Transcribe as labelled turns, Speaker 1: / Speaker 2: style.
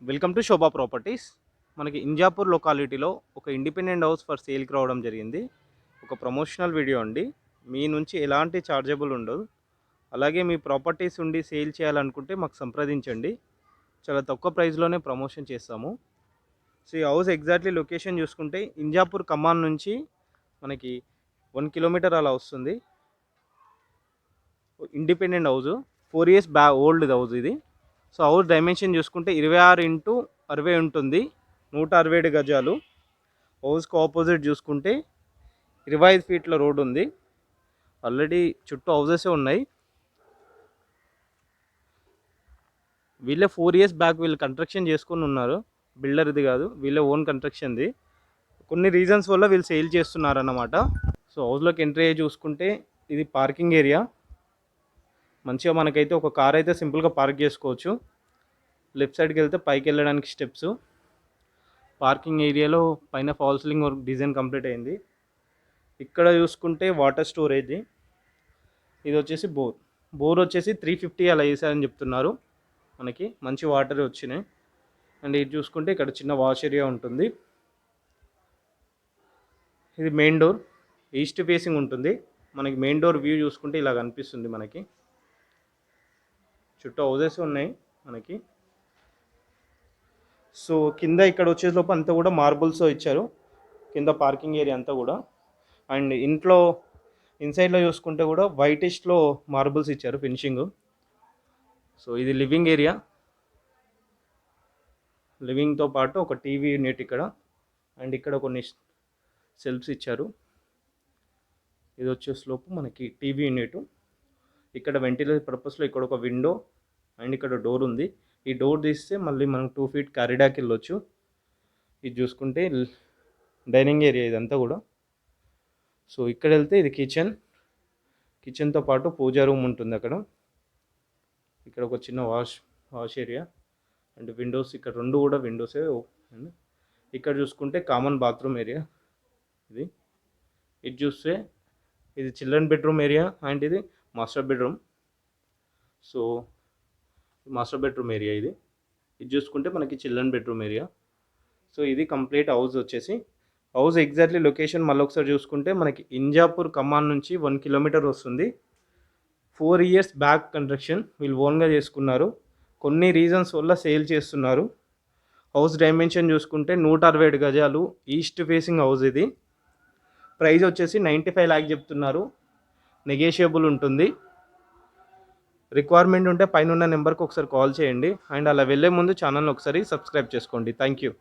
Speaker 1: Welcome to Shobha properties. మనకి ఇంజాపూర్ లొకాలిటీలో ఒక independent house for సేల్కి రావడం జరిగింది. ఒక ప్రమోషనల్ వీడియో అండి. మీ నుంచి ఎలాంటి చార్జబుల్ ఉండదు. అలాగే మీ ప్రాపర్టీస్ ఉండి సేల్ చేయాలనుకుంటే మాకు సంప్రదించండి. చాలా తక్కువ ప్రైస్లోనే ప్రమోషన్ చేస్తాము. సో ఈ హౌస్ ఎగ్జాక్ట్లీ లొకేషన్ చూసుకుంటే ఇంజాపూర్ కమాన్ నుంచి మనకి 1 కిలోమీటర్ అలా వస్తుంది. Independent house, 4 years old house ఇది. సో హౌస్ డైమెన్షన్ చూసుకుంటే 26x60 ఉంటుంది. 167 గజాలు. హౌస్కి ఆపోజిట్ చూసుకుంటే 25 ఫీట్ల రోడ్ ఉంది. ఆల్రెడీ చుట్టూ హౌసెస్ ఉన్నాయి. వీళ్ళే 4 ఇయర్స్ బ్యాక్ వీళ్ళు కన్స్ట్రక్షన్ చేసుకుని ఉన్నారు. బిల్డర్ ఇది కాదు, వీళ్ళే ఓన్ కన్స్ట్రక్షన్ది. కొన్ని రీజన్స్ వల్ల వీళ్ళు సేల్ చేస్తున్నారన్నమాట. సో హౌస్లోకి ఎంట్రీ అయ్యి చూసుకుంటే ఇది పార్కింగ్ ఏరియా. మంచిగా మనకైతే ఒక కార్ అయితే సింపుల్గా పార్క్ చేసుకోవచ్చు. లెఫ్ట్ సైడ్కి వెళ్తే పైకి వెళ్ళడానికి స్టెప్స్. పార్కింగ్ ఏరియాలో పైన fall ceiling work design complete అయింది. ఇక్కడ చూసుకుంటే వాటర్ స్టోరేజ్. ఇది వచ్చేసి బోర్ వచ్చేసి 350 అలా వేసారని చెప్తున్నారు. మనకి మంచి వాటర్ వచ్చినాయి. అండ్ ఇది చూసుకుంటే ఇక్కడ చిన్న వాష్ ఏరియా ఉంటుంది. ఇది మెయిన్ డోర్, ఈస్ట్ ఫేసింగ్ ఉంటుంది. మనకి మెయిన్ డోర్ వ్యూ చూసుకుంటే ఇలా కనిపిస్తుంది. మనకి చుట్టూ హౌసెస్ ఉన్నాయి మనకి. సో కింద ఇక్కడ వచ్చేలోపు అంతా కూడా మార్బుల్స్ ఇచ్చారు. కింద పార్కింగ్ ఏరియా అంతా కూడా. అండ్ ఇంట్లో ఇన్సైడ్లో చూసుకుంటే కూడా వైటిష్లో మార్బుల్స్ ఇచ్చారు ఫినిషింగ్. సో ఇది లివింగ్ ఏరియా. లివింగ్తో పాటు ఒక టీవీ యూనిట్ ఇక్కడ. అండ్ ఇక్కడ కొన్ని సెల్ఫ్స్ ఇచ్చారు. ఇది వచ్చేలోపు మనకి టీవీ యూనిట్. ఇక్కడ వెంటిలేషన్ పర్పస్లో ఇక్కడ ఒక విండో అండ్ ఇక్కడ డోర్ ఉంది. ఈ డోర్ తీస్తే మళ్ళీ మనం 2 ఫీట్ కారిడార్కి వెళ్ళొచ్చు. ఇది చూసుకుంటే డైనింగ్ ఏరియా ఇదంతా కూడా. సో ఇక్కడ వెళ్తే ఇది కిచెన్తో పాటు పూజా రూమ్ ఉంటుంది అక్కడ. ఇక్కడ ఒక చిన్న వాష్ ఏరియా అండ్ విండోస్. ఇక్కడ రెండు కూడా విండోసే. అండ్ ఇక్కడ చూసుకుంటే కామన్ బాత్రూమ్ ఏరియా ఇది. ఇది చూస్తే ఇది చిల్డ్రన్ బెడ్రూమ్ ఏరియా అండ్ ఇది master bedroom. So master bedroom area ఇది. ఇది చూసుకుంటే మనకి చిల్డ్రన్ బెడ్రూమ్ ఏరియా. సో ఇది కంప్లీట్ హౌస్ వచ్చేసి. హౌస్ ఎగ్జాక్ట్లీ లొకేషన్ మళ్ళీ ఒకసారి చూసుకుంటే మనకి ఇంజాపూర్ కమాన్ నుంచి 1 కిలోమీటర్ వస్తుంది. 4 ఇయర్స్ బ్యాక్ కన్స్ట్రక్షన్ వీళ్ళు ఓన్గా చేసుకున్నారు. కొన్ని రీజన్స్ వల్ల సేల్ చేస్తున్నారు. హౌస్ డైమెన్షన్ చూసుకుంటే 167 గజాలు, ఈస్ట్ ఫేసింగ్ హౌస్ ఇది. ప్రైస్ వచ్చేసి 95 లాక్ చెప్తున్నారు. నెగోషియబుల్ ఉంటుంది. రిక్వైర్మెంట్ ఉంటే పైన ఉన్న నెంబర్కి ఒకసారి కాల్ చేయండి. అండ్ అలా వెళ్ళే ముందు ఛానల్ని ఒకసారి సబ్స్క్రైబ్ చేసుకోండి. Thank you.